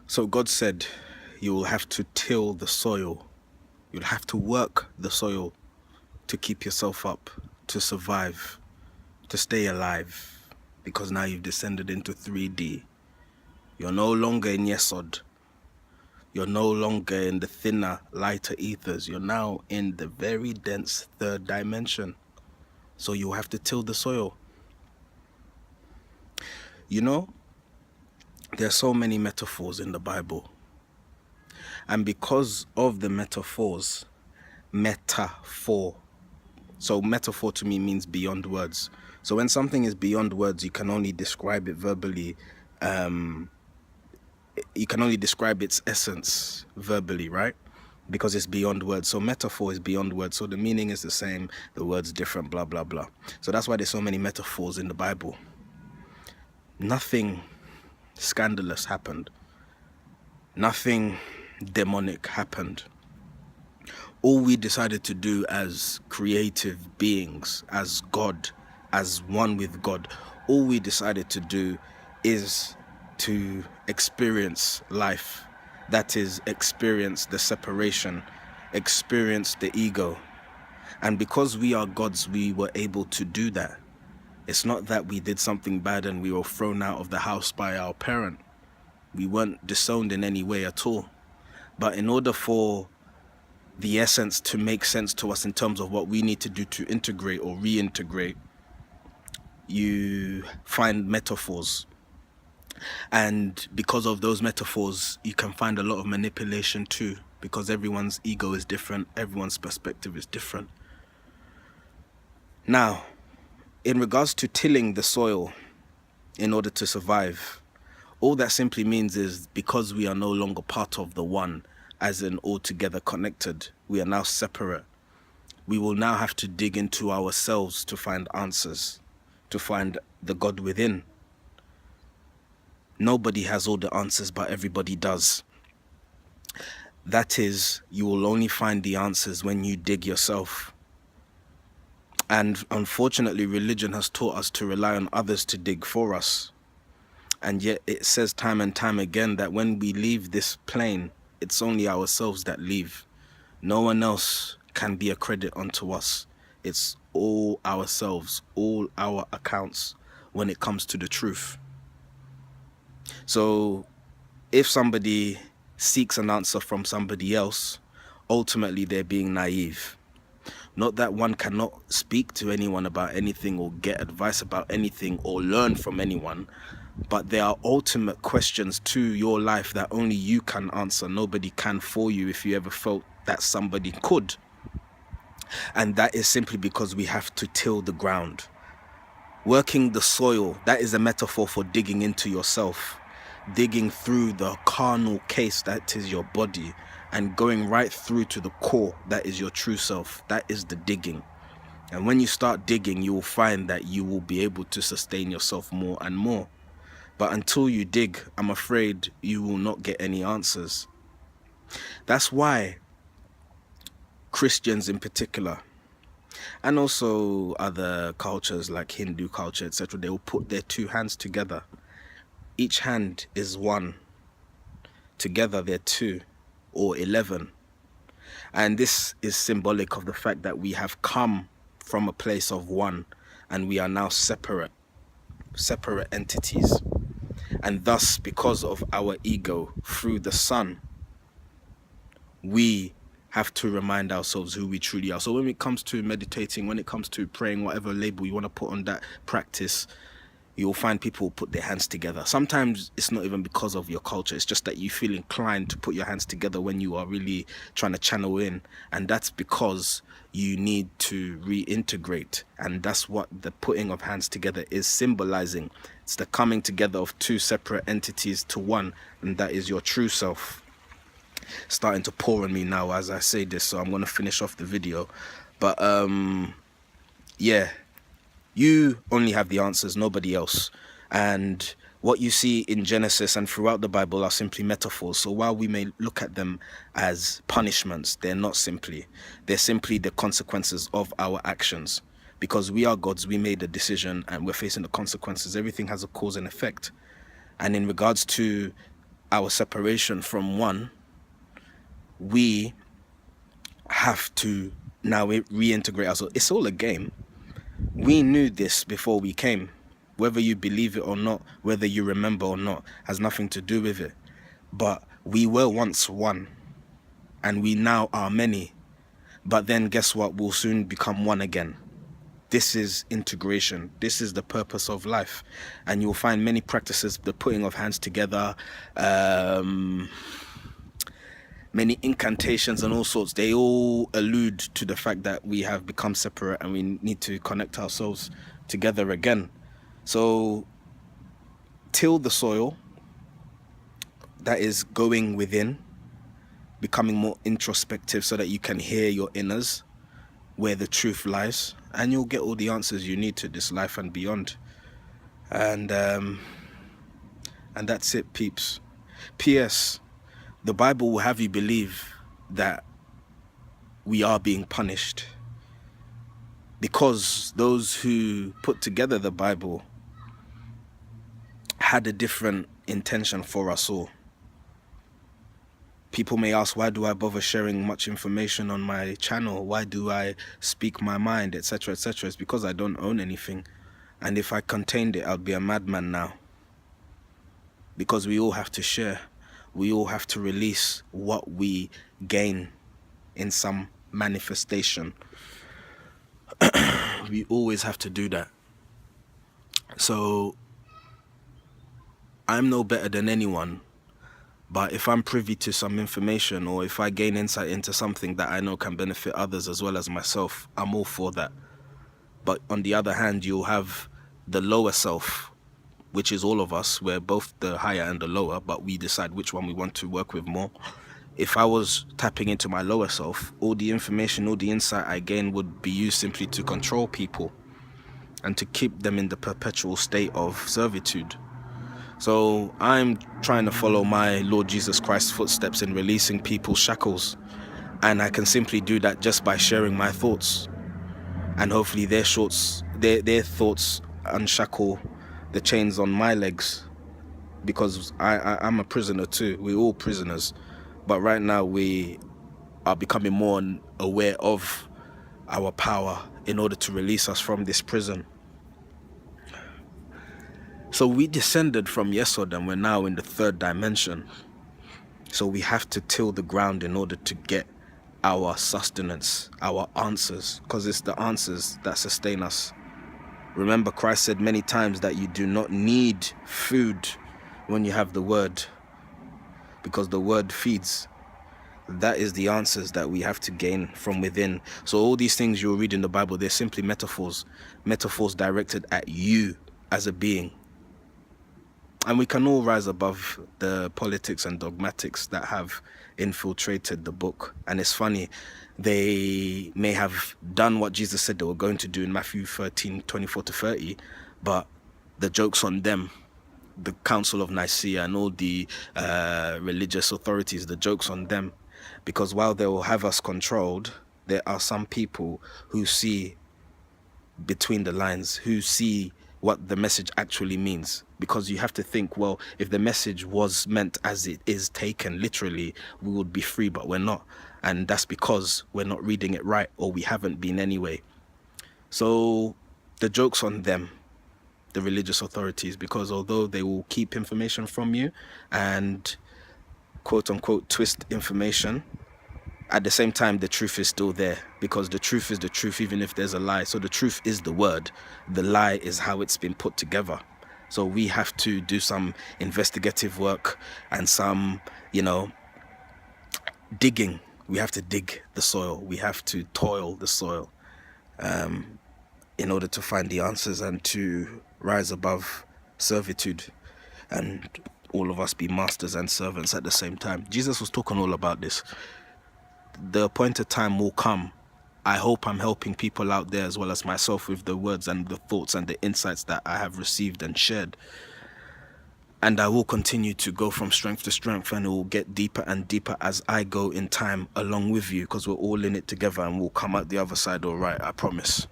So God said, you will have to till the soil. You'll have to work the soil to keep yourself up, to survive, to stay alive. Because now you've descended into 3D. You're no longer in Yesod. You're no longer in the thinner, lighter ethers. You're now in the very dense third dimension. So you have to till the soil. You know, there are so many metaphors in the Bible. And because of the metaphors, metaphor. So metaphor to me means beyond words. So when something is beyond words, you can only describe it verbally. You can only describe its essence verbally, right? Because it's beyond words. So metaphor is beyond words. So the meaning is the same, the words different, blah, blah, blah. So that's why there's so many metaphors in the Bible. Nothing scandalous happened. Nothing demonic happened. All we decided to do as creative beings, as God, as one with God, all we decided to do is to experience life. That is, experience the separation, experience the ego. And because we are gods, we were able to do that. It's not that we did something bad and we were thrown out of the house by our parent. We weren't disowned in any way at all. But in order for the essence to make sense to us in terms of what we need to do to integrate or reintegrate, you find metaphors. And because of those metaphors, you can find a lot of manipulation too, because everyone's ego is different, everyone's perspective is different. Now, in regards to tilling the soil in order to survive, all that simply means is because we are no longer part of the one, as in altogether connected, we are now separate. We will now have to dig into ourselves to find answers, to find the God within. Nobody has all the answers, but everybody does. That is, you will only find the answers when you dig yourself. And unfortunately, religion has taught us to rely on others to dig for us. And yet it says time and time again that when we leave this plane, it's only ourselves that leave. No one else can be a credit unto us. It's all ourselves, all our accounts when it comes to the truth. So if somebody seeks an answer from somebody else, ultimately they're being naive. Not that one cannot speak to anyone about anything or get advice about anything or learn from anyone, but there are ultimate questions to your life that only you can answer. Nobody can for you if you ever felt that somebody could. And that is simply because we have to till the ground. Working the soil, that is a metaphor for digging into yourself. Digging through the carnal case that is your body and going right through to the core that is your true self. That is the digging. And when you start digging, you will find that you will be able to sustain yourself more and more. But until you dig, I'm afraid you will not get any answers. That's why Christians in particular, and also other cultures like Hindu culture, etc., they will put their two hands together. Each hand is one. Together they're two or 11. And this is symbolic of the fact that we have come from a place of one and we are now separate entities. And thus, because of our ego through the sun, we have to remind ourselves who we truly are. So when it comes to meditating, when it comes to praying, whatever label you want to put on that practice, you'll find people put their hands together. Sometimes it's not even because of your culture. It's just that you feel inclined to put your hands together when you are really trying to channel in. And that's because you need to reintegrate. And that's what the putting of hands together is symbolizing. It's the coming together of two separate entities to one. And that is your true self. Starting to pour on me now as I say this. So I'm going to finish off the video. But yeah. You only have the answers, nobody else. And what you see in Genesis and throughout the Bible are simply metaphors. So while we may look at them as punishments, they're not simply. They're simply the consequences of our actions. Because we are gods, we made a decision and we're facing the consequences. Everything has a cause and effect. And in regards to our separation from one, we have to now reintegrate ourselves. It's all a game. We knew this before we came. Whether you believe it or not, whether you remember or not, has nothing to do with it. But we were once one, and we now are many. But then guess what? We'll soon become one again. This is integration. This is the purpose of life. And you'll find many practices, the putting of hands together, many incantations and all sorts. They all allude to the fact that we have become separate and we need to connect ourselves together again. So till the soil, that is going within, becoming more introspective so that you can hear your inners, where the truth lies, and you'll get all the answers you need to this life and beyond. And that's it, peeps. P.S. The Bible will have you believe that we are being punished, because those who put together the Bible had a different intention for us all. People may ask, why do I bother sharing much information on my channel? Why do I speak my mind, etc., etc.? It's because I don't own anything. And if I contained it, I'd be a madman now. Because we all have to share. We all have to release what we gain in some manifestation. We always have to do that. So I'm no better than anyone. But if I'm privy to some information, or if I gain insight into something that I know can benefit others as well as myself, I'm all for that. But on the other hand, you'll have the lower self, which is all of us. We're both the higher and the lower, but we decide which one we want to work with more. If I was tapping into my lower self, all the information, all the insight I gain would be used simply to control people and to keep them in the perpetual state of servitude. So I'm trying to follow my Lord Jesus Christ's footsteps in releasing people's shackles. And I can simply do that just by sharing my thoughts. And hopefully their thoughts unshackle the chains on my legs. Because I'm a prisoner too. We're all prisoners. But right now we are becoming more aware of our power in order to release us from this prison. So we descended from Yesod and we're now in the third dimension. So we have to till the ground in order to get our sustenance, our answers, because it's the answers that sustain us. Remember, Christ said many times that you do not need food when you have the word, because the word feeds. That is the answers that we have to gain from within. So all these things you'll read in the Bible, they're simply metaphors directed at you as a being. And we can all rise above the politics and dogmatics that have infiltrated the book. And it's funny, they may have done what Jesus said they were going to do in Matthew 13:24-30, but the joke's on them. The Council of Nicaea and all the religious authorities, the joke's on them. Because while they will have us controlled, there are some people who see between the lines, who see what the message actually means. Because you have to think, well, if the message was meant as it is taken literally, we would be free, but we're not. And that's because we're not reading it right, or we haven't been anyway. So the joke's on them, the religious authorities, because although they will keep information from you and quote unquote twist information, at the same time the truth is still there, because the truth is the truth even if there's a lie. So the truth is the word, the lie is how it's been put together. So we have to do some investigative work and some, digging. We have to dig the soil, we have to toil the soil in order to find the answers and to rise above servitude and all of us be masters and servants at the same time. Jesus was talking all about this. The appointed time will come. I hope I'm helping people out there as well as myself with the words and the thoughts and the insights that I have received and shared. And I will continue to go from strength to strength, and it will get deeper and deeper as I go in time along with you, because we're all in it together and we'll come out the other side all right, I promise.